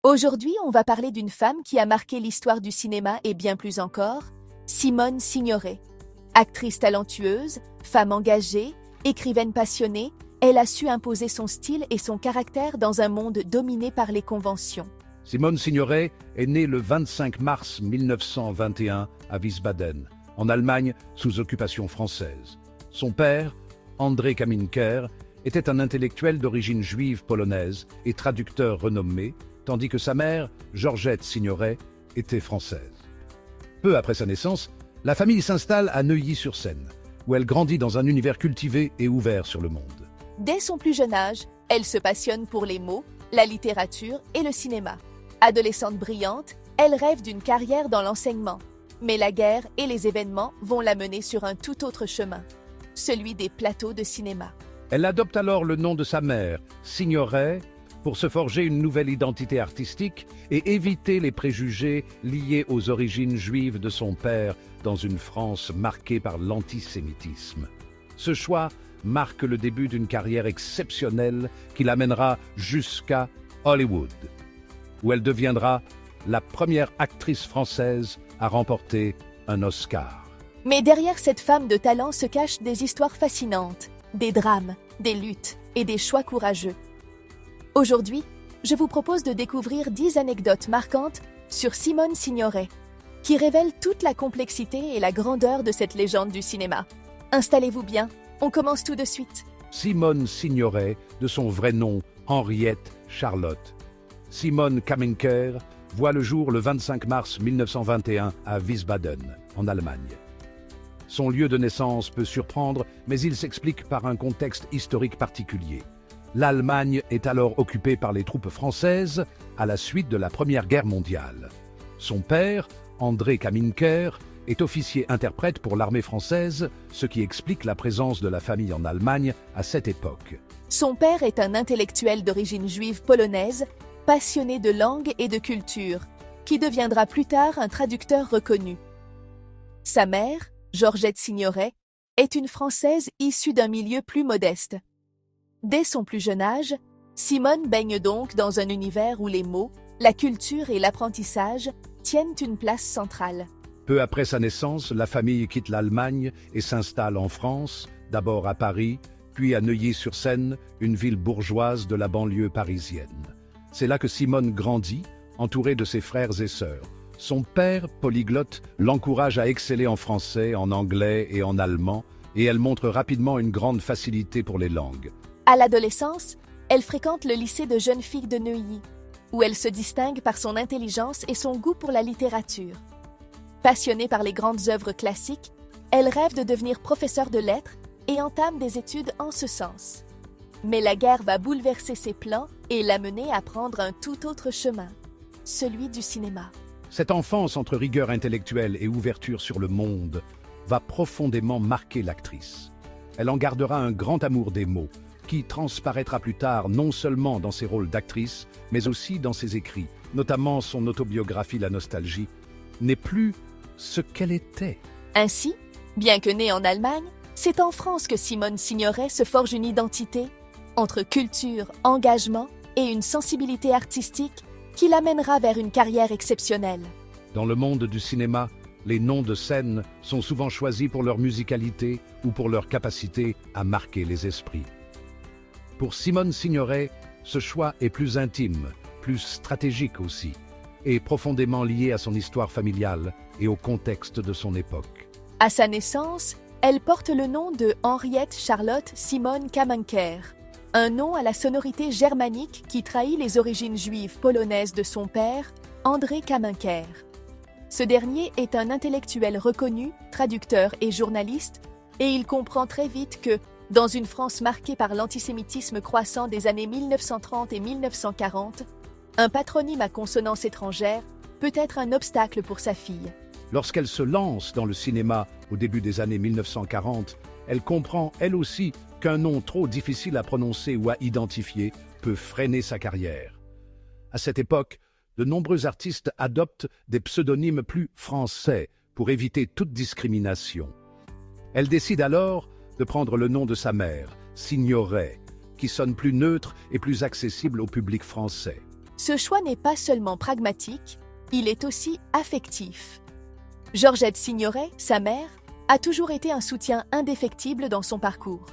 Aujourd'hui, on va parler d'une femme qui a marqué l'histoire du cinéma et bien plus encore, Simone Signoret. Actrice talentueuse, femme engagée, écrivaine passionnée, elle a su imposer son style et son caractère dans un monde dominé par les conventions. Simone Signoret est née le 25 mars 1921 à Wiesbaden, en Allemagne sous occupation française. Son père, André Kaminker, était un intellectuel d'origine juive polonaise et traducteur renommé, tandis que sa mère, Georgette Signoret, était française. Peu après sa naissance, la famille s'installe à Neuilly-sur-Seine, où elle grandit dans un univers cultivé et ouvert sur le monde. Dès son plus jeune âge, elle se passionne pour les mots, la littérature et le cinéma. Adolescente brillante, elle rêve d'une carrière dans l'enseignement. Mais la guerre et les événements vont la mener sur un tout autre chemin, celui des plateaux de cinéma. Elle adopte alors le nom de sa mère, Signoret, pour se forger une nouvelle identité artistique et éviter les préjugés liés aux origines juives de son père dans une France marquée par l'antisémitisme. Ce choix marque le début d'une carrière exceptionnelle qui l'amènera jusqu'à Hollywood, où elle deviendra la première actrice française à remporter un Oscar. Mais derrière cette femme de talent se cachent des histoires fascinantes, des drames, des luttes et des choix courageux. Aujourd'hui, je vous propose de découvrir 10 anecdotes marquantes sur Simone Signoret, qui révèlent toute la complexité et la grandeur de cette légende du cinéma. Installez-vous bien, on commence tout de suite. Simone Signoret, de son vrai nom Henriette Charlotte. Simone Kaminker voit le jour le 25 mars 1921 à Wiesbaden, en Allemagne. Son lieu de naissance peut surprendre, mais il s'explique par un contexte historique particulier. L'Allemagne est alors occupée par les troupes françaises à la suite de la Première Guerre mondiale. Son père, André Kaminker, est officier-interprète pour l'armée française, ce qui explique la présence de la famille en Allemagne à cette époque. Son père est un intellectuel d'origine juive polonaise, passionné de langue et de culture, qui deviendra plus tard un traducteur reconnu. Sa mère, Georgette Signoret, est une Française issue d'un milieu plus modeste. Dès son plus jeune âge, Simone baigne donc dans un univers où les mots, la culture et l'apprentissage tiennent une place centrale. Peu après sa naissance, la famille quitte l'Allemagne et s'installe en France, d'abord à Paris, puis à Neuilly-sur-Seine, une ville bourgeoise de la banlieue parisienne. C'est là que Simone grandit, entourée de ses frères et sœurs. Son père, polyglotte, l'encourage à exceller en français, en anglais et en allemand, et elle montre rapidement une grande facilité pour les langues. À l'adolescence, elle fréquente le lycée de jeunes filles de Neuilly, où elle se distingue par son intelligence et son goût pour la littérature. Passionnée par les grandes œuvres classiques, elle rêve de devenir professeure de lettres et entame des études en ce sens. Mais la guerre va bouleverser ses plans et l'amener à prendre un tout autre chemin, celui du cinéma. Cette enfance entre rigueur intellectuelle et ouverture sur le monde va profondément marquer l'actrice. Elle en gardera un grand amour des mots, qui transparaîtra plus tard non seulement dans ses rôles d'actrice, mais aussi dans ses écrits, notamment son autobiographie La Nostalgie, n'est plus ce qu'elle était. Ainsi, bien que née en Allemagne, c'est en France que Simone Signoret se forge une identité, entre culture, engagement et une sensibilité artistique qui l'amènera vers une carrière exceptionnelle. Dans le monde du cinéma, les noms de scène sont souvent choisis pour leur musicalité ou pour leur capacité à marquer les esprits. Pour Simone Signoret, ce choix est plus intime, plus stratégique aussi, et profondément lié à son histoire familiale et au contexte de son époque. À sa naissance, elle porte le nom de Henriette Charlotte Simone Kaminker, un nom à la sonorité germanique qui trahit les origines juives polonaises de son père, André Kaminker. Ce dernier est un intellectuel reconnu, traducteur et journaliste, et il comprend très vite que, dans une France marquée par l'antisémitisme croissant des années 1930 et 1940, un patronyme à consonance étrangère peut être un obstacle pour sa fille. Lorsqu'elle se lance dans le cinéma au début des années 1940, elle comprend, elle aussi, qu'un nom trop difficile à prononcer ou à identifier peut freiner sa carrière. À cette époque, de nombreux artistes adoptent des pseudonymes plus français pour éviter toute discrimination. Elle décide alors de prendre le nom de sa mère, Signoret, qui sonne plus neutre et plus accessible au public français. Ce choix n'est pas seulement pragmatique, il est aussi affectif. Georgette Signoret, sa mère, a toujours été un soutien indéfectible dans son parcours.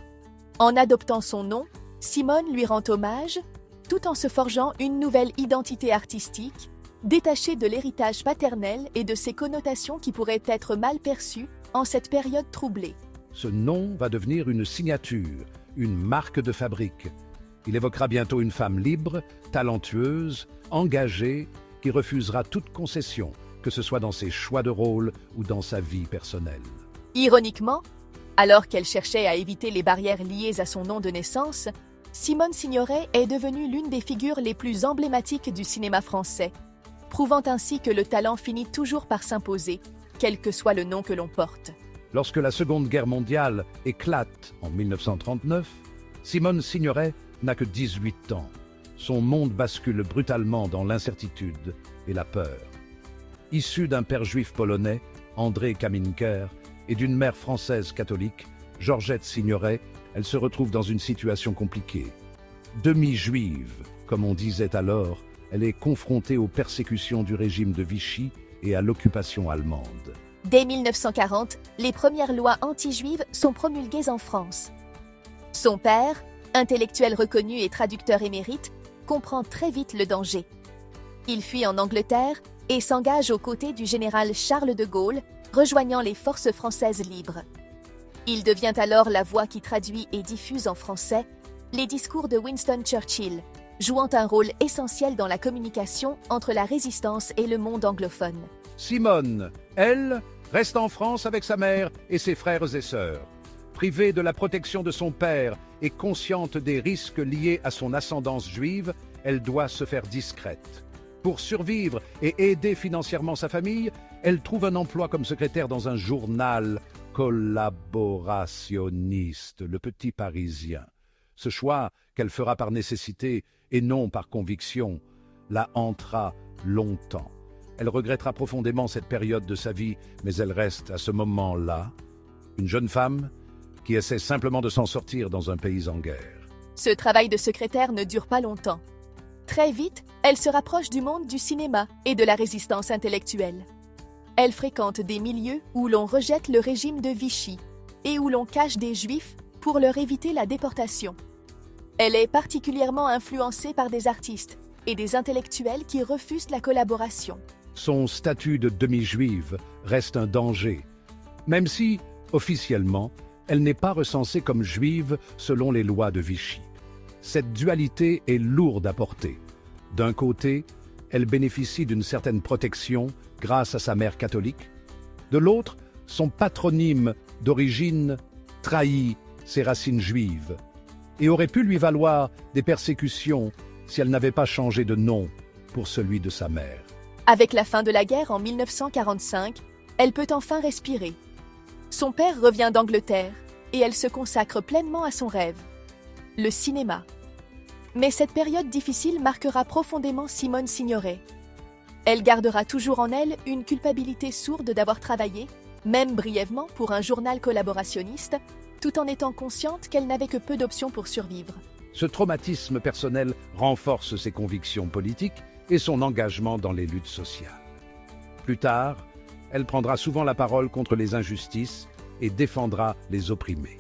En adoptant son nom, Simone lui rend hommage, tout en se forgeant une nouvelle identité artistique, détachée de l'héritage paternel et de ses connotations qui pourraient être mal perçues en cette période troublée. Ce nom va devenir une signature, une marque de fabrique. Il évoquera bientôt une femme libre, talentueuse, engagée, qui refusera toute concession, que ce soit dans ses choix de rôle ou dans sa vie personnelle. Ironiquement, alors qu'elle cherchait à éviter les barrières liées à son nom de naissance, Simone Signoret est devenue l'une des figures les plus emblématiques du cinéma français, prouvant ainsi que le talent finit toujours par s'imposer, quel que soit le nom que l'on porte. Lorsque la Seconde Guerre mondiale éclate en 1939, Simone Signoret n'a que 18 ans. Son monde bascule brutalement dans l'incertitude et la peur. Issue d'un père juif polonais, André Kaminker, et d'une mère française catholique, Georgette Signoret, elle se retrouve dans une situation compliquée. Demi-juive, comme on disait alors, elle est confrontée aux persécutions du régime de Vichy et à l'occupation allemande. Dès 1940, les premières lois anti-juives sont promulguées en France. Son père, intellectuel reconnu et traducteur émérite, comprend très vite le danger. Il fuit en Angleterre et s'engage aux côtés du général Charles de Gaulle, rejoignant les forces françaises libres. Il devient alors la voix qui traduit et diffuse en français les discours de Winston Churchill, jouant un rôle essentiel dans la communication entre la résistance et le monde anglophone. Simone, elle, reste en France avec sa mère et ses frères et sœurs. Privée de la protection de son père et consciente des risques liés à son ascendance juive, elle doit se faire discrète. Pour survivre et aider financièrement sa famille, elle trouve un emploi comme secrétaire dans un journal collaborationniste, Le Petit Parisien. Ce choix, qu'elle fera par nécessité et non par conviction, la hantera longtemps. Elle regrettera profondément cette période de sa vie, mais elle reste à ce moment-là une jeune femme qui essaie simplement de s'en sortir dans un pays en guerre. Ce travail de secrétaire ne dure pas longtemps. Très vite, elle se rapproche du monde du cinéma et de la résistance intellectuelle. Elle fréquente des milieux où l'on rejette le régime de Vichy et où l'on cache des juifs pour leur éviter la déportation. Elle est particulièrement influencée par des artistes et des intellectuels qui refusent la collaboration. Son statut de demi-juive reste un danger, même si, officiellement, elle n'est pas recensée comme juive selon les lois de Vichy. Cette dualité est lourde à porter. D'un côté, elle bénéficie d'une certaine protection grâce à sa mère catholique. De l'autre, son patronyme d'origine trahit ses racines juives et aurait pu lui valoir des persécutions si elle n'avait pas changé de nom pour celui de sa mère. Avec la fin de la guerre en 1945, elle peut enfin respirer. Son père revient d'Angleterre et elle se consacre pleinement à son rêve, le cinéma. Mais cette période difficile marquera profondément Simone Signoret. Elle gardera toujours en elle une culpabilité sourde d'avoir travaillé, même brièvement, pour un journal collaborationniste, tout en étant consciente qu'elle n'avait que peu d'options pour survivre. Ce traumatisme personnel renforce ses convictions politiques et son engagement dans les luttes sociales. Plus tard, elle prendra souvent la parole contre les injustices et défendra les opprimés,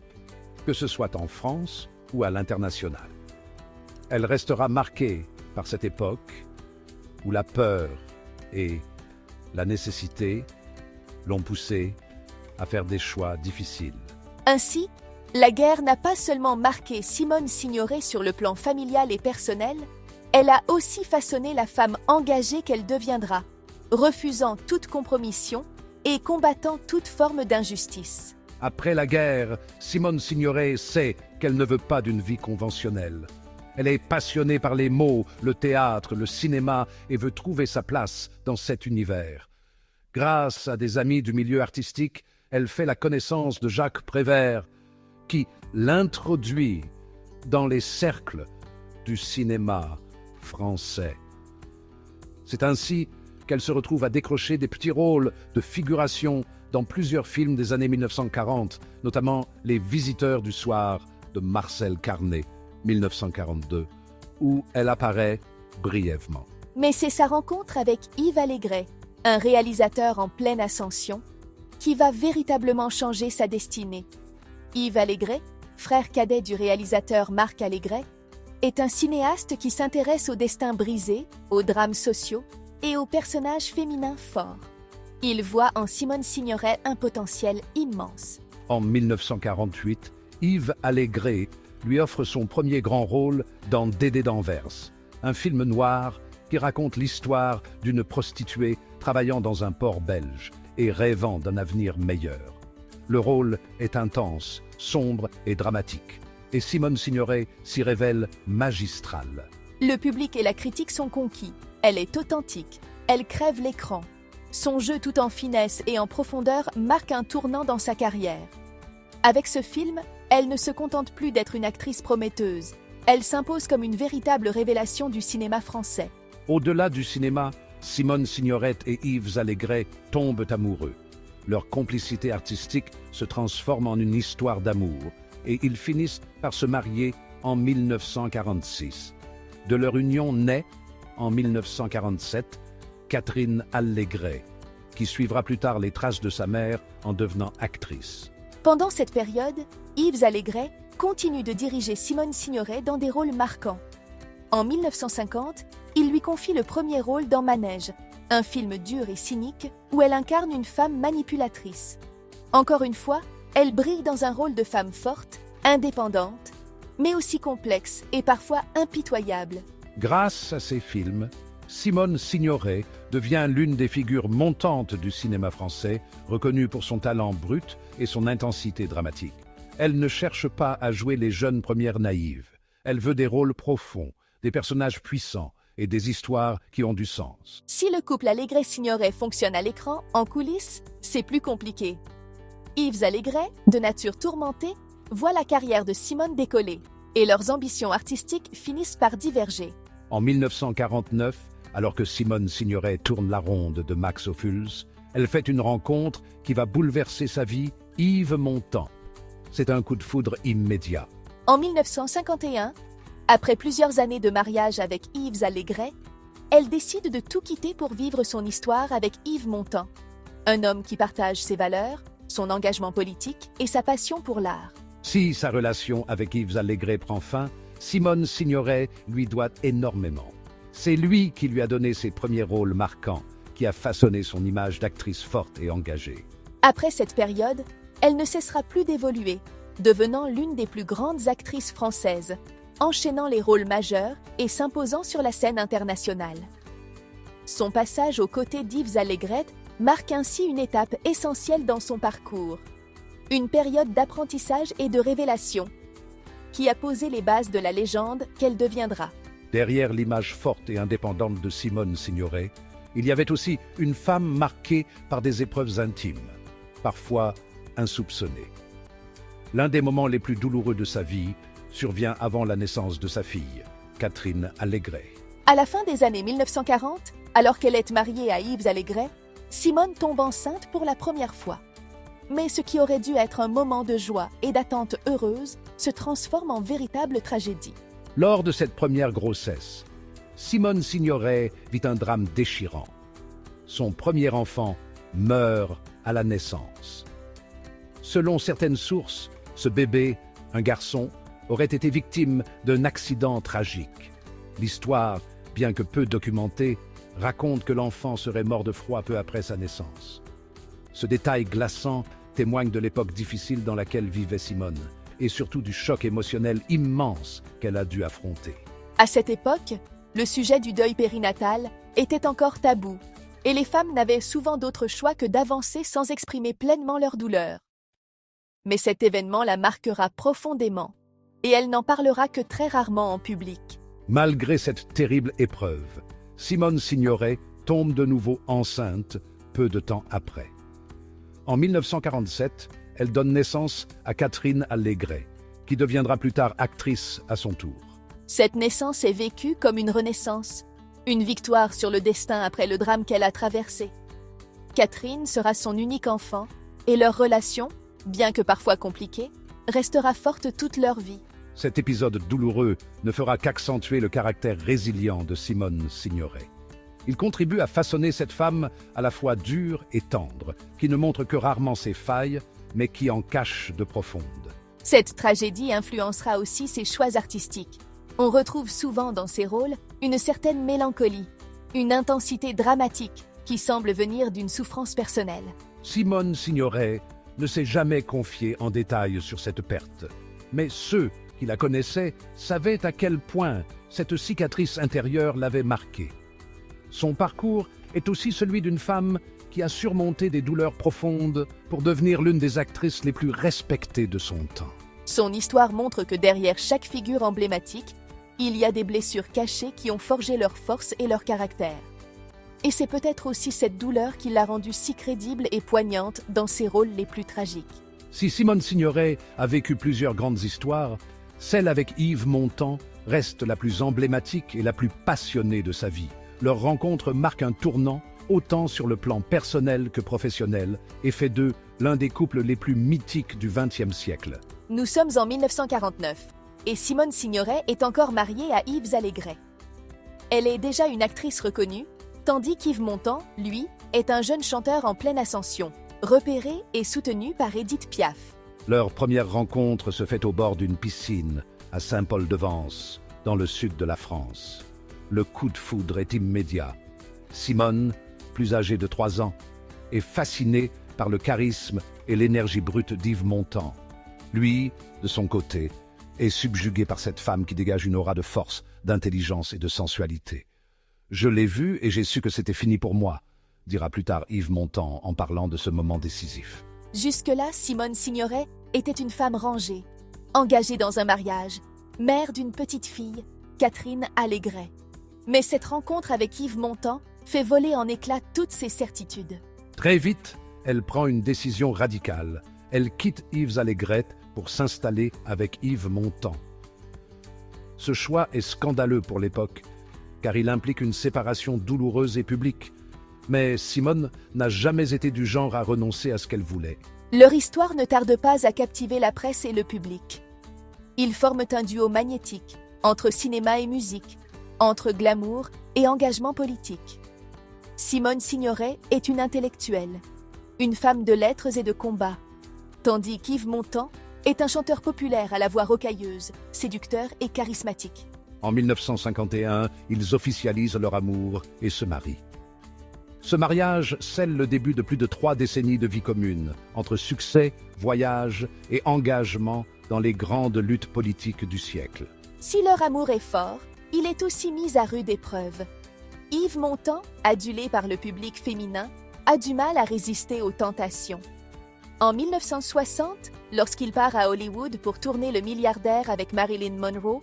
que ce soit en France ou à l'international. Elle restera marquée par cette époque où la peur et la nécessité l'ont poussée à faire des choix difficiles. Ainsi, la guerre n'a pas seulement marqué Simone Signoret sur le plan familial et personnel, elle a aussi façonné la femme engagée qu'elle deviendra, refusant toute compromission et combattant toute forme d'injustice. Après la guerre, Simone Signoret sait qu'elle ne veut pas d'une vie conventionnelle. Elle est passionnée par les mots, le théâtre, le cinéma et veut trouver sa place dans cet univers. Grâce à des amis du milieu artistique, elle fait la connaissance de Jacques Prévert, qui l'introduit dans les cercles du cinéma français. C'est ainsi qu'elle se retrouve à décrocher des petits rôles de figuration dans plusieurs films des années 1940, notamment Les Visiteurs du soir de Marcel Carné, 1942, où elle apparaît brièvement. Mais c'est sa rencontre avec Yves Allégret, un réalisateur en pleine ascension, qui va véritablement changer sa destinée. Yves Allégret, frère cadet du réalisateur Marc Allégret, est un cinéaste qui s'intéresse aux destins brisés, aux drames sociaux et aux personnages féminins forts. Il voit en Simone Signoret un potentiel immense. En 1948, Yves Allégret lui offre son premier grand rôle dans Dédé d'Anvers, un film noir qui raconte l'histoire d'une prostituée travaillant dans un port belge et rêvant d'un avenir meilleur. Le rôle est intense, sombre et dramatique, et Simone Signoret s'y révèle magistrale. Le public et la critique sont conquis. Elle est authentique. Elle crève l'écran. Son jeu tout en finesse et en profondeur marque un tournant dans sa carrière. Avec ce film, elle ne se contente plus d'être une actrice prometteuse. Elle s'impose comme une véritable révélation du cinéma français. Au-delà du cinéma, Simone Signoret et Yves Allégret tombent amoureux. Leur complicité artistique se transforme en une histoire d'amour et ils finissent par se marier en 1946. De leur union naît, en 1947, Catherine Allégret, qui suivra plus tard les traces de sa mère en devenant actrice. Pendant cette période, Yves Allégret continue de diriger Simone Signoret dans des rôles marquants. En 1950, il lui confie le premier rôle dans Manège, un film dur et cynique où elle incarne une femme manipulatrice. Encore une fois, elle brille dans un rôle de femme forte, indépendante, mais aussi complexe et parfois impitoyable. Grâce à ces films, Simone Signoret devient l'une des figures montantes du cinéma français, reconnue pour son talent brut et son intensité dramatique. Elle ne cherche pas à jouer les jeunes premières naïves. Elle veut des rôles profonds, des personnages puissants et des histoires qui ont du sens. Si le couple Allégret-Signoret fonctionne à l'écran, en coulisses, c'est plus compliqué. Yves Allégret, de nature tourmentée, voit la carrière de Simone décoller et leurs ambitions artistiques finissent par diverger. En 1949, alors que Simone Signoret tourne la ronde de Max Ophuls, elle fait une rencontre qui va bouleverser sa vie, Yves Montand. C'est un coup de foudre immédiat. En 1951, après plusieurs années de mariage avec Yves Allégret, elle décide de tout quitter pour vivre son histoire avec Yves Montand, un homme qui partage ses valeurs, son engagement politique et sa passion pour l'art. Si sa relation avec Yves Allégret prend fin, Simone Signoret lui doit énormément. C'est lui qui lui a donné ses premiers rôles marquants, qui a façonné son image d'actrice forte et engagée. Après cette période, elle ne cessera plus d'évoluer, devenant l'une des plus grandes actrices françaises, enchaînant les rôles majeurs et s'imposant sur la scène internationale. Son passage aux côtés d'Yves Allégret marque ainsi une étape essentielle dans son parcours. Une période d'apprentissage et de révélation, qui a posé les bases de la légende qu'elle deviendra. Derrière l'image forte et indépendante de Simone Signoret, il y avait aussi une femme marquée par des épreuves intimes, parfois insoupçonnées. L'un des moments les plus douloureux de sa vie survient avant la naissance de sa fille, Catherine Allégret. À la fin des années 1940, alors qu'elle est mariée à Yves Allégret, Simone tombe enceinte pour la première fois. Mais ce qui aurait dû être un moment de joie et d'attente heureuse se transforme en véritable tragédie. Lors de cette première grossesse, Simone Signoret vit un drame déchirant. Son premier enfant meurt à la naissance. Selon certaines sources, ce bébé, un garçon, aurait été victime d'un accident tragique. L'histoire, bien que peu documentée, raconte que l'enfant serait mort de froid peu après sa naissance. Ce détail glaçant témoigne de l'époque difficile dans laquelle vivait Simone, et surtout du choc émotionnel immense qu'elle a dû affronter. À cette époque, le sujet du deuil périnatal était encore tabou, et les femmes n'avaient souvent d'autre choix que d'avancer sans exprimer pleinement leur douleur. Mais cet événement la marquera profondément, et elle n'en parlera que très rarement en public. Malgré cette terrible épreuve, Simone Signoret tombe de nouveau enceinte peu de temps après. En 1947, elle donne naissance à Catherine Allégret, qui deviendra plus tard actrice à son tour. Cette naissance est vécue comme une renaissance, une victoire sur le destin après le drame qu'elle a traversé. Catherine sera son unique enfant, et leur relation, bien que parfois compliquée, restera forte toute leur vie. Cet épisode douloureux ne fera qu'accentuer le caractère résilient de Simone Signoret. Il contribue à façonner cette femme à la fois dure et tendre, qui ne montre que rarement ses failles, mais qui en cache de profondes. Cette tragédie influencera aussi ses choix artistiques. On retrouve souvent dans ses rôles une certaine mélancolie, une intensité dramatique qui semble venir d'une souffrance personnelle. Simone Signoret ne s'est jamais confiée en détail sur cette perte, mais ceux qui la connaissaient savaient à quel point cette cicatrice intérieure l'avait marquée. Son parcours est aussi celui d'une femme qui a surmonté des douleurs profondes pour devenir l'une des actrices les plus respectées de son temps. Son histoire montre que derrière chaque figure emblématique, il y a des blessures cachées qui ont forgé leur force et leur caractère. Et c'est peut-être aussi cette douleur qui l'a rendue si crédible et poignante dans ses rôles les plus tragiques. Si Simone Signoret a vécu plusieurs grandes histoires, celle avec Yves Montand reste la plus emblématique et la plus passionnée de sa vie. Leur rencontre marque un tournant autant sur le plan personnel que professionnel et fait d'eux l'un des couples les plus mythiques du XXe siècle. Nous sommes en 1949 et Simone Signoret est encore mariée à Yves Allégret. Elle est déjà une actrice reconnue, tandis qu'Yves Montand, lui, est un jeune chanteur en pleine ascension, repéré et soutenu par Édith Piaf. Leur première rencontre se fait au bord d'une piscine à Saint-Paul-de-Vence, dans le sud de la France. Le coup de foudre est immédiat. Simone, plus âgée de 3 ans, est fascinée par le charisme et l'énergie brute d'Yves Montand. Lui, de son côté, est subjugué par cette femme qui dégage une aura de force, d'intelligence et de sensualité. « Je l'ai vue et j'ai su que c'était fini pour moi », dira plus tard Yves Montand en parlant de ce moment décisif. Jusque-là, Simone Signoret était une femme rangée, engagée dans un mariage, mère d'une petite fille, Catherine Allégret. Mais cette rencontre avec Yves Montand fait voler en éclats toutes ses certitudes. Très vite, elle prend une décision radicale. Elle quitte Yves Allégret pour s'installer avec Yves Montand. Ce choix est scandaleux pour l'époque, car il implique une séparation douloureuse et publique. Mais Simone n'a jamais été du genre à renoncer à ce qu'elle voulait. Leur histoire ne tarde pas à captiver la presse et le public. Ils forment un duo magnétique, entre cinéma et musique, entre glamour et engagement politique. Simone Signoret est une intellectuelle, une femme de lettres et de combat, tandis qu'Yves Montand est un chanteur populaire à la voix rocailleuse, séducteur et charismatique. En 1951, ils officialisent leur amour et se marient. Ce mariage scelle le début de plus de 3 décennies de vie commune, entre succès, voyage et engagement dans les grandes luttes politiques du siècle. Si leur amour est fort, il est aussi mis à rude épreuve. Yves Montand, adulé par le public féminin, a du mal à résister aux tentations. En 1960, lorsqu'il part à Hollywood pour tourner Le Milliardaire avec Marilyn Monroe,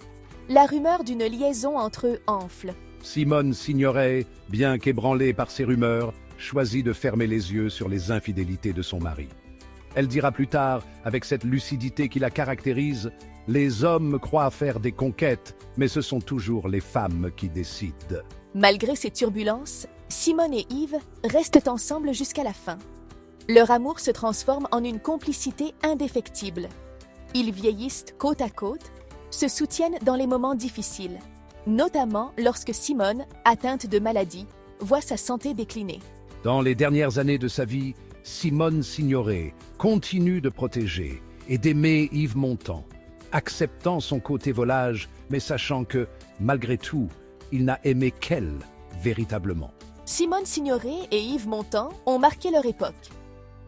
la rumeur d'une liaison entre eux enfle. Simone Signoret, bien qu'ébranlée par ces rumeurs, choisit de fermer les yeux sur les infidélités de son mari. Elle dira plus tard, avec cette lucidité qui la caractérise, « Les hommes croient faire des conquêtes, mais ce sont toujours les femmes qui décident. » Malgré ces turbulences, Simone et Yves restent ensemble jusqu'à la fin. Leur amour se transforme en une complicité indéfectible. Ils vieillissent côte à côte, se soutiennent dans les moments difficiles, notamment lorsque Simone, atteinte de maladie, voit sa santé décliner. Dans les dernières années de sa vie, Simone Signoret continue de protéger et d'aimer Yves Montand, acceptant son côté volage, mais sachant que, malgré tout, il n'a aimé qu'elle, véritablement. Simone Signoret et Yves Montand ont marqué leur époque.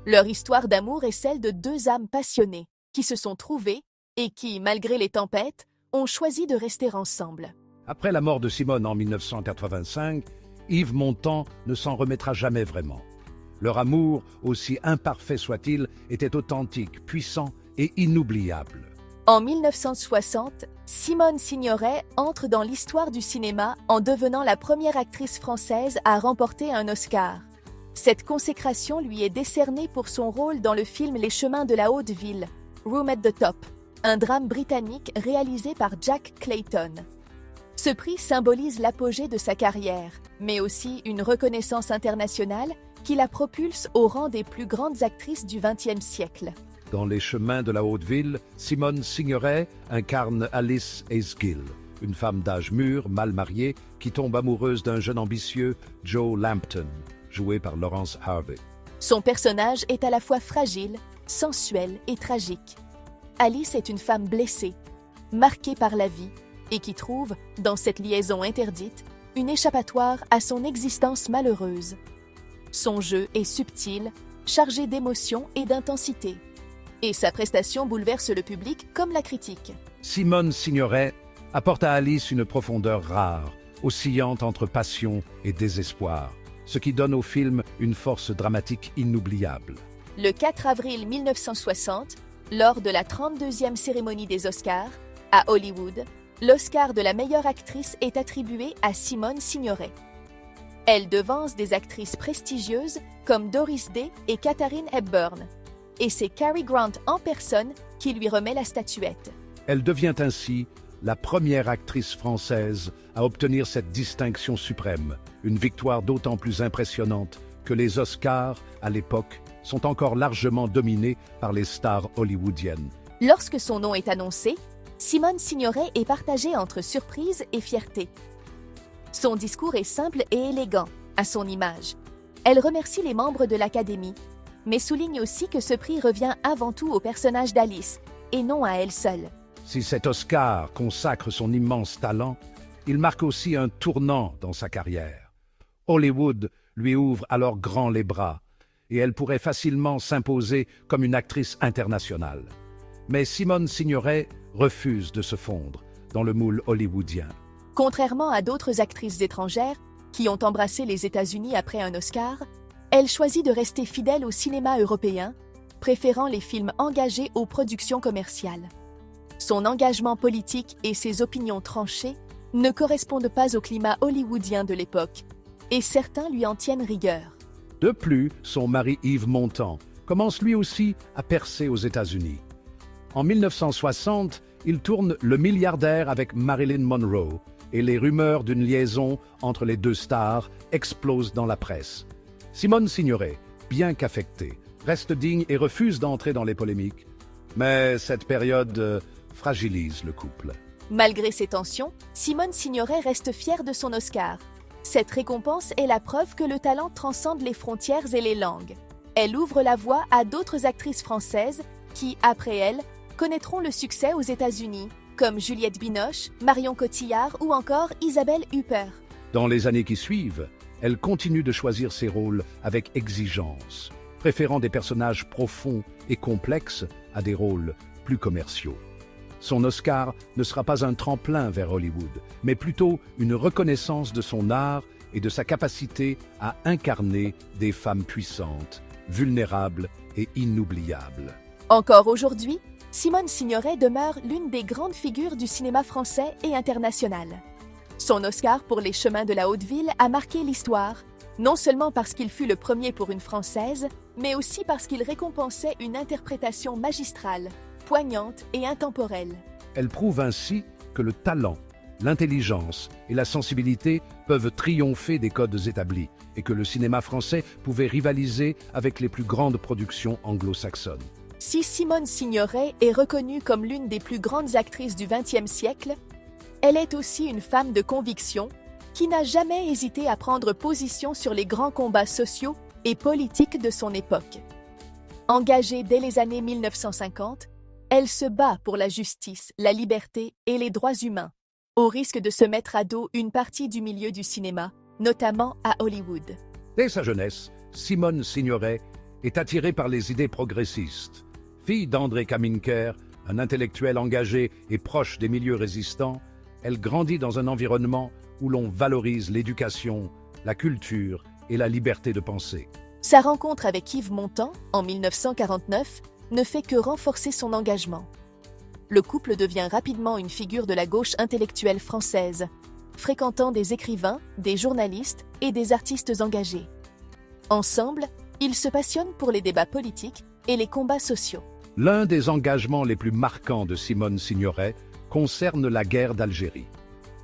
Leur histoire d'amour est celle de 2 âmes passionnées qui se sont trouvées et qui, malgré les tempêtes, ont choisi de rester ensemble. Après la mort de Simone en 1985, Yves Montand ne s'en remettra jamais vraiment. Leur amour, aussi imparfait soit-il, était authentique, puissant et inoubliable. En 1960, Simone Signoret entre dans l'histoire du cinéma en devenant la première actrice française à remporter un Oscar. Cette consécration lui est décernée pour son rôle dans le film Les Chemins de la Haute Ville, Room at the Top, un drame britannique réalisé par Jack Clayton. Ce prix symbolise l'apogée de sa carrière, mais aussi une reconnaissance internationale qui la propulse au rang des plus grandes actrices du XXe siècle. Dans Les Chemins de la Haute Ville, Simone Signoret incarne Alice Hazegill, une femme d'âge mûr, mal mariée, qui tombe amoureuse d'un jeune ambitieux, Joe Lampton, joué par Laurence Harvey. Son personnage est à la fois fragile, sensuel et tragique. Alice est une femme blessée, marquée par la vie, et qui trouve, dans cette liaison interdite, une échappatoire à son existence malheureuse. Son jeu est subtil, chargé d'émotion et d'intensité. Et sa prestation bouleverse le public comme la critique. Simone Signoret apporte à Alice une profondeur rare, oscillante entre passion et désespoir, ce qui donne au film une force dramatique inoubliable. Le 4 avril 1960, lors de la 32e cérémonie des Oscars, à Hollywood, l'Oscar de la meilleure actrice est attribué à Simone Signoret. Elle devance des actrices prestigieuses comme Doris Day et Katharine Hepburn. Et c'est Cary Grant en personne qui lui remet la statuette. Elle devient ainsi la première actrice française à obtenir cette distinction suprême, une victoire d'autant plus impressionnante que les Oscars, à l'époque, sont encore largement dominés par les stars hollywoodiennes. Lorsque son nom est annoncé, Simone Signoret est partagée entre surprise et fierté. Son discours est simple et élégant, à son image. Elle remercie les membres de l'Académie, mais souligne aussi que ce prix revient avant tout au personnage d'Alice, et non à elle seule. Si cet Oscar consacre son immense talent, il marque aussi un tournant dans sa carrière. Hollywood lui ouvre alors grand les bras, et elle pourrait facilement s'imposer comme une actrice internationale. Mais Simone Signoret refuse de se fondre dans le moule hollywoodien. Contrairement à d'autres actrices étrangères qui ont embrassé les États-Unis après un Oscar, elle choisit de rester fidèle au cinéma européen, préférant les films engagés aux productions commerciales. Son engagement politique et ses opinions tranchées ne correspondent pas au climat hollywoodien de l'époque, et certains lui en tiennent rigueur. De plus, son mari Yves Montand commence lui aussi à percer aux États-Unis. En 1960, il tourne Le Milliardaire avec Marilyn Monroe, et les rumeurs d'une liaison entre les deux stars explosent dans la presse. Simone Signoret, bien qu'affectée, reste digne et refuse d'entrer dans les polémiques. Mais cette période fragilise le couple. Malgré ces tensions, Simone Signoret reste fière de son Oscar. Cette récompense est la preuve que le talent transcende les frontières et les langues. Elle ouvre la voie à d'autres actrices françaises qui, après elle, connaîtront le succès aux États-Unis, comme Juliette Binoche, Marion Cotillard ou encore Isabelle Huppert. Dans les années qui suivent, elle continue de choisir ses rôles avec exigence, préférant des personnages profonds et complexes à des rôles plus commerciaux. Son Oscar ne sera pas un tremplin vers Hollywood, mais plutôt une reconnaissance de son art et de sa capacité à incarner des femmes puissantes, vulnérables et inoubliables. Encore aujourd'hui, Simone Signoret demeure l'une des grandes figures du cinéma français et international. Son Oscar pour Les Chemins de la Haute-Ville a marqué l'histoire, non seulement parce qu'il fut le premier pour une Française, mais aussi parce qu'il récompensait une interprétation magistrale, poignante et intemporelle. Elle prouve ainsi que le talent, l'intelligence et la sensibilité peuvent triompher des codes établis et que le cinéma français pouvait rivaliser avec les plus grandes productions anglo-saxonnes. Si Simone Signoret est reconnue comme l'une des plus grandes actrices du XXe siècle, elle est aussi une femme de conviction qui n'a jamais hésité à prendre position sur les grands combats sociaux et politiques de son époque. Engagée dès les années 1950, elle se bat pour la justice, la liberté et les droits humains, au risque de se mettre à dos une partie du milieu du cinéma, notamment à Hollywood. Dès sa jeunesse, Simone Signoret est attirée par les idées progressistes. Fille d'André Caminker, un intellectuel engagé et proche des milieux résistants, elle grandit dans un environnement où l'on valorise l'éducation, la culture et la liberté de penser. Sa rencontre avec Yves Montand, en 1949, ne fait que renforcer son engagement. Le couple devient rapidement une figure de la gauche intellectuelle française, fréquentant des écrivains, des journalistes et des artistes engagés. Ensemble, ils se passionnent pour les débats politiques et les combats sociaux. L'un des engagements les plus marquants de Simone Signoret concerne la guerre d'Algérie.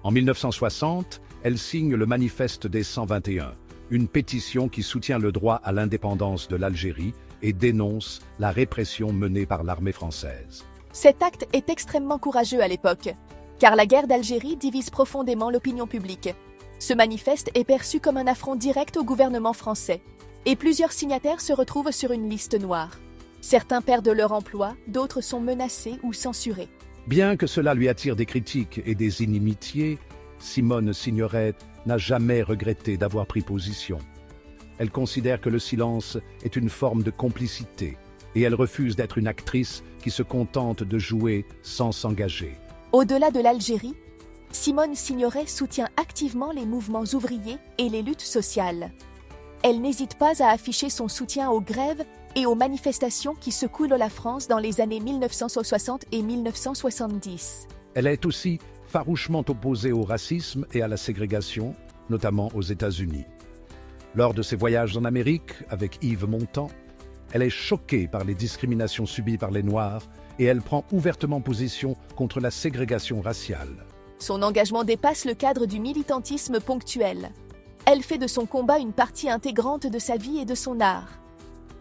En 1960, elle signe le Manifeste des 121, une pétition qui soutient le droit à l'indépendance de l'Algérie et dénonce la répression menée par l'armée française. Cet acte est extrêmement courageux à l'époque, car la guerre d'Algérie divise profondément l'opinion publique. Ce manifeste est perçu comme un affront direct au gouvernement français, et plusieurs signataires se retrouvent sur une liste noire. Certains perdent leur emploi, d'autres sont menacés ou censurés. Bien que cela lui attire des critiques et des inimitiés, Simone Signoret n'a jamais regretté d'avoir pris position. Elle considère que le silence est une forme de complicité et elle refuse d'être une actrice qui se contente de jouer sans s'engager. Au-delà de l'Algérie, Simone Signoret soutient activement les mouvements ouvriers et les luttes sociales. Elle n'hésite pas à afficher son soutien aux grèves et aux manifestations qui secouent la France dans les années 1960 et 1970. Elle est aussi farouchement opposée au racisme et à la ségrégation, notamment aux États-Unis. Lors de ses voyages en Amérique avec Yves Montand, elle est choquée par les discriminations subies par les Noirs et elle prend ouvertement position contre la ségrégation raciale. Son engagement dépasse le cadre du militantisme ponctuel. Elle fait de son combat une partie intégrante de sa vie et de son art.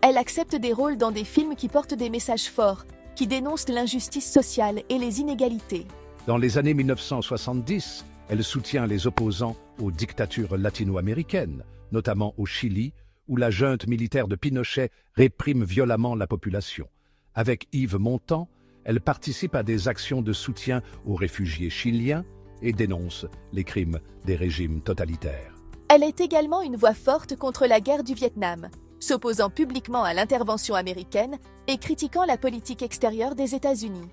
Elle accepte des rôles dans des films qui portent des messages forts, qui dénoncent l'injustice sociale et les inégalités. Dans les années 1970, elle soutient les opposants aux dictatures latino-américaines, notamment au Chili, où la junte militaire de Pinochet réprime violemment la population. Avec Yves Montand, elle participe à des actions de soutien aux réfugiés chiliens et dénonce les crimes des régimes totalitaires. Elle est également une voix forte contre la guerre du Vietnam, s'opposant publiquement à l'intervention américaine et critiquant la politique extérieure des États-Unis.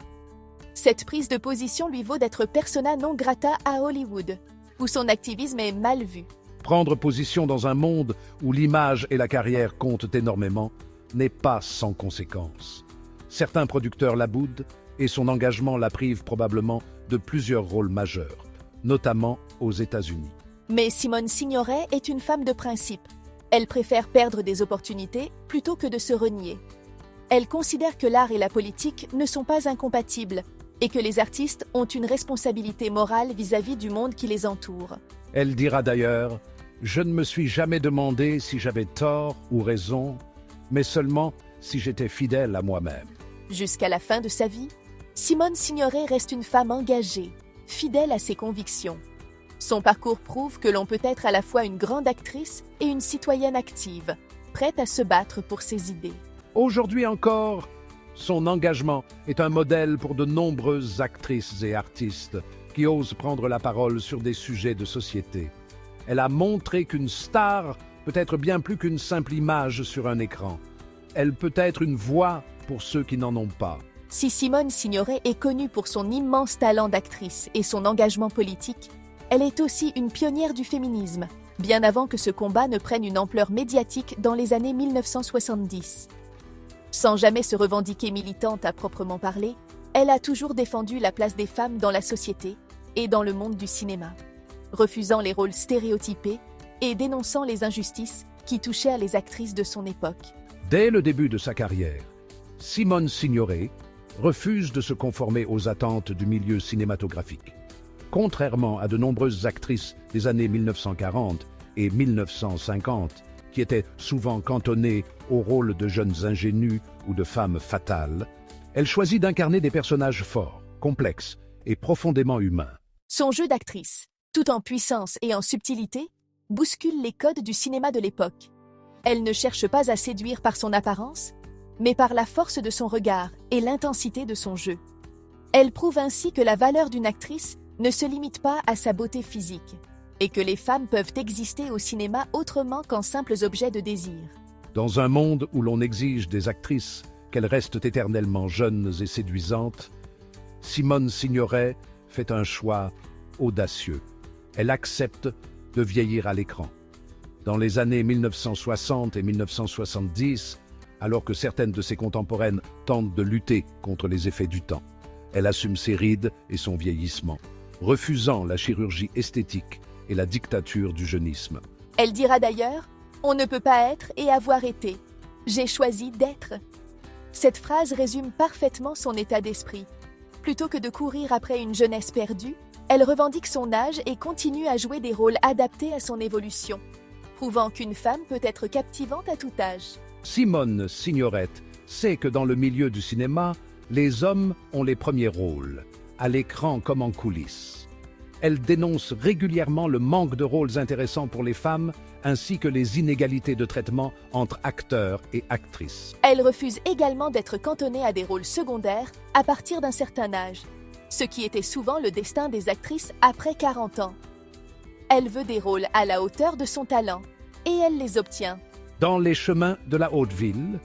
Cette prise de position lui vaut d'être persona non grata à Hollywood, où son activisme est mal vu. Prendre position dans un monde où l'image et la carrière comptent énormément n'est pas sans conséquences. Certains producteurs la boudent et son engagement la prive probablement de plusieurs rôles majeurs, notamment aux États-Unis. Mais Simone Signoret est une femme de principe. Elle préfère perdre des opportunités plutôt que de se renier. Elle considère que l'art et la politique ne sont pas incompatibles et que les artistes ont une responsabilité morale vis-à-vis du monde qui les entoure. Elle dira d'ailleurs « Je ne me suis jamais demandé si j'avais tort ou raison, mais seulement si j'étais fidèle à moi-même. » Jusqu'à la fin de sa vie, Simone Signoret reste une femme engagée, fidèle à ses convictions. Son parcours prouve que l'on peut être à la fois une grande actrice et une citoyenne active, prête à se battre pour ses idées. Aujourd'hui encore, son engagement est un modèle pour de nombreuses actrices et artistes qui osent prendre la parole sur des sujets de société. Elle a montré qu'une star peut être bien plus qu'une simple image sur un écran. Elle peut être une voix pour ceux qui n'en ont pas. Si Simone Signoret est connue pour son immense talent d'actrice et son engagement politique, elle est aussi une pionnière du féminisme, bien avant que ce combat ne prenne une ampleur médiatique dans les années 1970. Sans jamais se revendiquer militante à proprement parler, elle a toujours défendu la place des femmes dans la société et dans le monde du cinéma, refusant les rôles stéréotypés et dénonçant les injustices qui touchaient les actrices de son époque. Dès le début de sa carrière, Simone Signoret refuse de se conformer aux attentes du milieu cinématographique. Contrairement à de nombreuses actrices des années 1940 et 1950, qui étaient souvent cantonnées au rôle de jeunes ingénues ou de femmes fatales, elle choisit d'incarner des personnages forts, complexes et profondément humains. Son jeu d'actrice, tout en puissance et en subtilité, bouscule les codes du cinéma de l'époque. Elle ne cherche pas à séduire par son apparence, mais par la force de son regard et l'intensité de son jeu. Elle prouve ainsi que la valeur d'une actrice ne se limite pas à sa beauté physique, et que les femmes peuvent exister au cinéma autrement qu'en simples objets de désir. Dans un monde où l'on exige des actrices qu'elles restent éternellement jeunes et séduisantes, Simone Signoret fait un choix audacieux. Elle accepte de vieillir à l'écran. Dans les années 1960 et 1970, alors que certaines de ses contemporaines tentent de lutter contre les effets du temps, elle assume ses rides et son vieillissement, refusant la chirurgie esthétique et la dictature du jeunisme. Elle dira d'ailleurs « On ne peut pas être et avoir été. J'ai choisi d'être ». Cette phrase résume parfaitement son état d'esprit. Plutôt que de courir après une jeunesse perdue, elle revendique son âge et continue à jouer des rôles adaptés à son évolution, prouvant qu'une femme peut être captivante à tout âge. Simone Signoret sait que dans le milieu du cinéma, les hommes ont les premiers rôles. à l'écran comme en coulisses. Elle dénonce régulièrement le manque de rôles intéressants pour les femmes, ainsi que les inégalités de traitement entre acteurs et actrices. Elle refuse également d'être cantonnée à des rôles secondaires à partir d'un certain âge, ce qui était souvent le destin des actrices après 40 ans. Elle veut des rôles à la hauteur de son talent, et elle les obtient. Dans Les chemins de la haute ville,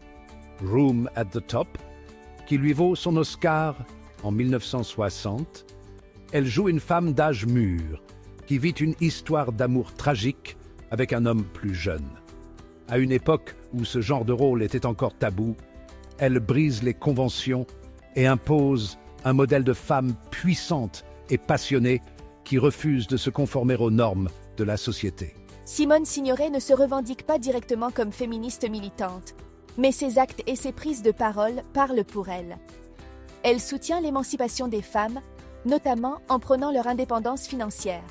Room at the Top, qui lui vaut son Oscar en 1960, elle joue une femme d'âge mûr qui vit une histoire d'amour tragique avec un homme plus jeune. À une époque où ce genre de rôle était encore tabou, elle brise les conventions et impose un modèle de femme puissante et passionnée qui refuse de se conformer aux normes de la société. Simone Signoret ne se revendique pas directement comme féministe militante, mais ses actes et ses prises de parole parlent pour elle. Elle soutient l'émancipation des femmes, notamment en prônant leur indépendance financière.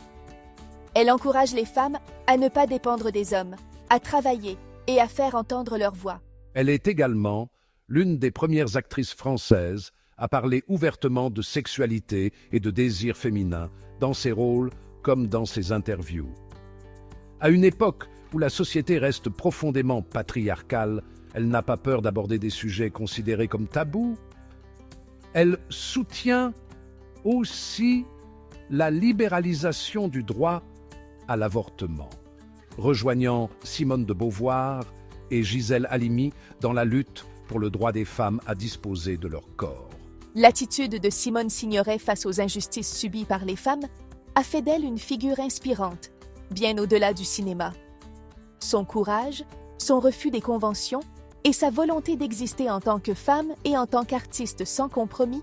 Elle encourage les femmes à ne pas dépendre des hommes, à travailler et à faire entendre leur voix. Elle est également l'une des premières actrices françaises à parler ouvertement de sexualité et de désir féminin dans ses rôles comme dans ses interviews. À une époque où la société reste profondément patriarcale, elle n'a pas peur d'aborder des sujets considérés comme tabous. Elle soutient aussi la libéralisation du droit à l'avortement, rejoignant Simone de Beauvoir et Gisèle Halimi dans la lutte pour le droit des femmes à disposer de leur corps. L'attitude de Simone Signoret face aux injustices subies par les femmes a fait d'elle une figure inspirante, bien au-delà du cinéma. Son courage, son refus des conventions et sa volonté d'exister en tant que femme et en tant qu'artiste sans compromis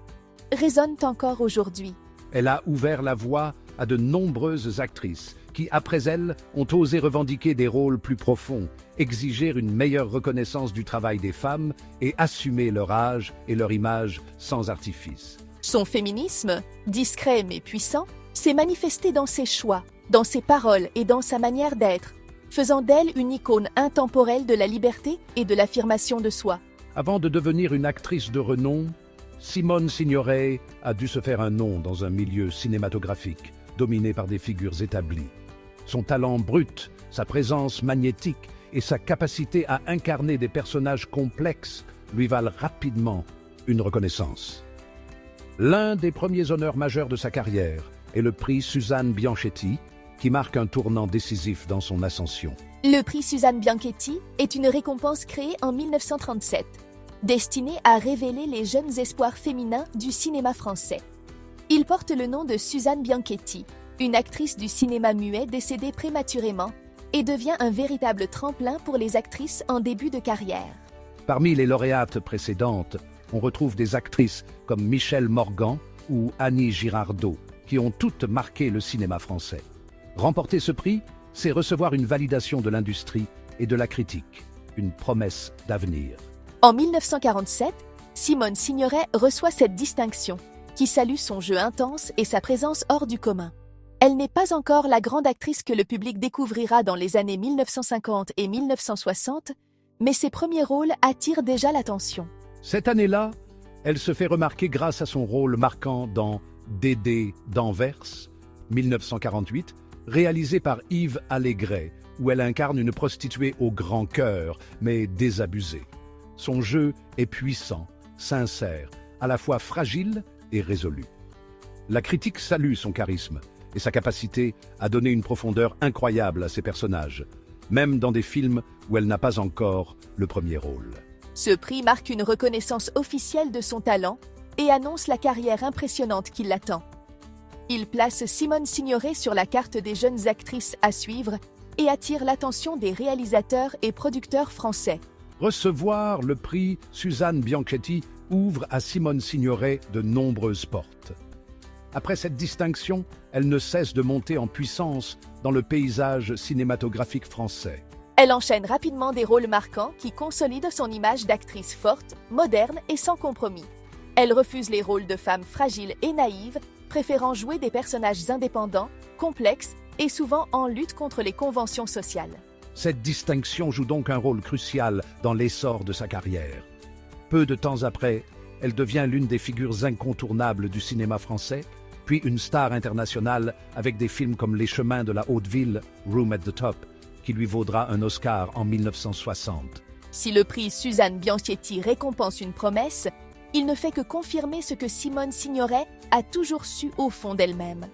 résonnent encore aujourd'hui. Elle a ouvert la voie à de nombreuses actrices qui, après elle, ont osé revendiquer des rôles plus profonds, exiger une meilleure reconnaissance du travail des femmes et assumer leur âge et leur image sans artifice. Son féminisme, discret mais puissant, s'est manifesté dans ses choix, dans ses paroles et dans sa manière d'être, faisant d'elle une icône intemporelle de la liberté et de l'affirmation de soi. Avant de devenir une actrice de renom, Simone Signoret a dû se faire un nom dans un milieu cinématographique dominé par des figures établies. Son talent brut, sa présence magnétique et sa capacité à incarner des personnages complexes lui valent rapidement une reconnaissance. L'un des premiers honneurs majeurs de sa carrière est le prix Suzanne Bianchetti, qui marque un tournant décisif dans son ascension. Le prix Suzanne Bianchetti est une récompense créée en 1937, destinée à révéler les jeunes espoirs féminins du cinéma français. Il porte le nom de Suzanne Bianchetti, une actrice du cinéma muet décédée prématurément, et devient un véritable tremplin pour les actrices en début de carrière. Parmi les lauréates précédentes, on retrouve des actrices comme Michèle Morgan ou Annie Girardot, qui ont toutes marqué le cinéma français. Remporter ce prix, c'est recevoir une validation de l'industrie et de la critique, une promesse d'avenir. En 1947, Simone Signoret reçoit cette distinction, qui salue son jeu intense et sa présence hors du commun. Elle n'est pas encore la grande actrice que le public découvrira dans les années 1950 et 1960, mais ses premiers rôles attirent déjà l'attention. Cette année-là, elle se fait remarquer grâce à son rôle marquant dans Dédé d'Anvers, 1948, réalisé par Yves Allégret, où elle incarne une prostituée au grand cœur, mais désabusée. Son jeu est puissant, sincère, à la fois fragile et résolu. La critique salue son charisme et sa capacité à donner une profondeur incroyable à ses personnages, même dans des films où elle n'a pas encore le premier rôle. Ce prix marque une reconnaissance officielle de son talent et annonce la carrière impressionnante qui l'attend. Il place Simone Signoret sur la carte des jeunes actrices à suivre et attire l'attention des réalisateurs et producteurs français. Recevoir le prix Suzanne Bianchetti ouvre à Simone Signoret de nombreuses portes. Après cette distinction, elle ne cesse de monter en puissance dans le paysage cinématographique français. Elle enchaîne rapidement des rôles marquants qui consolident son image d'actrice forte, moderne et sans compromis. Elle refuse les rôles de femmes fragiles et naïves, préférant jouer des personnages indépendants, complexes et souvent en lutte contre les conventions sociales. Cette distinction joue donc un rôle crucial dans l'essor de sa carrière. Peu de temps après, elle devient l'une des figures incontournables du cinéma français, puis une star internationale avec des films comme Les Chemins de la Haute-Ville, Room at the Top, qui lui vaudra un Oscar en 1960. Si le prix Suzanne Bianchetti récompense une promesse, il ne fait que confirmer ce que Simone Signoret a toujours su au fond d'elle-même.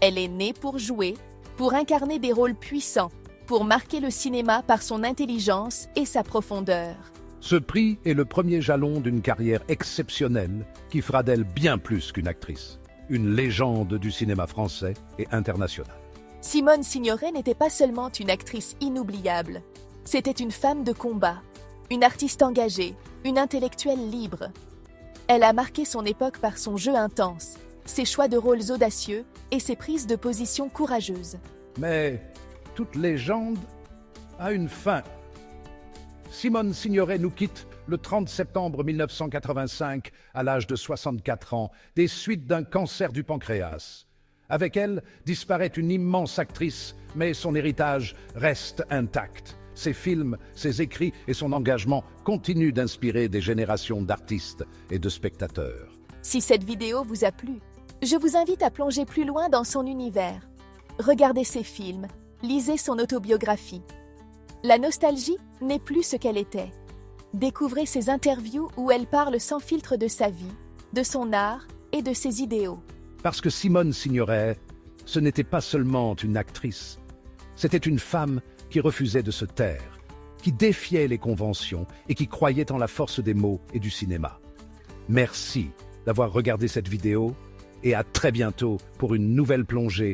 Elle est née pour jouer, pour incarner des rôles puissants, pour marquer le cinéma par son intelligence et sa profondeur. Ce prix est le premier jalon d'une carrière exceptionnelle qui fera d'elle bien plus qu'une actrice, une légende du cinéma français et international. Simone Signoret n'était pas seulement une actrice inoubliable, c'était une femme de combat, une artiste engagée, une intellectuelle libre. Elle a marqué son époque par son jeu intense, ses choix de rôles audacieux et ses prises de position courageuses. Mais toute légende a une fin. Simone Signoret nous quitte le 30 septembre 1985 à l'âge de 64 ans, des suites d'un cancer du pancréas. Avec elle disparaît une immense actrice, mais son héritage reste intact. Ses films, ses écrits et son engagement continuent d'inspirer des générations d'artistes et de spectateurs. Si cette vidéo vous a plu, je vous invite à plonger plus loin dans son univers. Regardez ses films, lisez son autobiographie. La nostalgie n'est plus ce qu'elle était. Découvrez ses interviews où elle parle sans filtre de sa vie, de son art et de ses idéaux. Parce que Simone Signoret, ce n'était pas seulement une actrice, c'était une femme qui refusait de se taire, qui défiait les conventions et qui croyait en la force des mots et du cinéma. Merci d'avoir regardé cette vidéo et à très bientôt pour une nouvelle plongée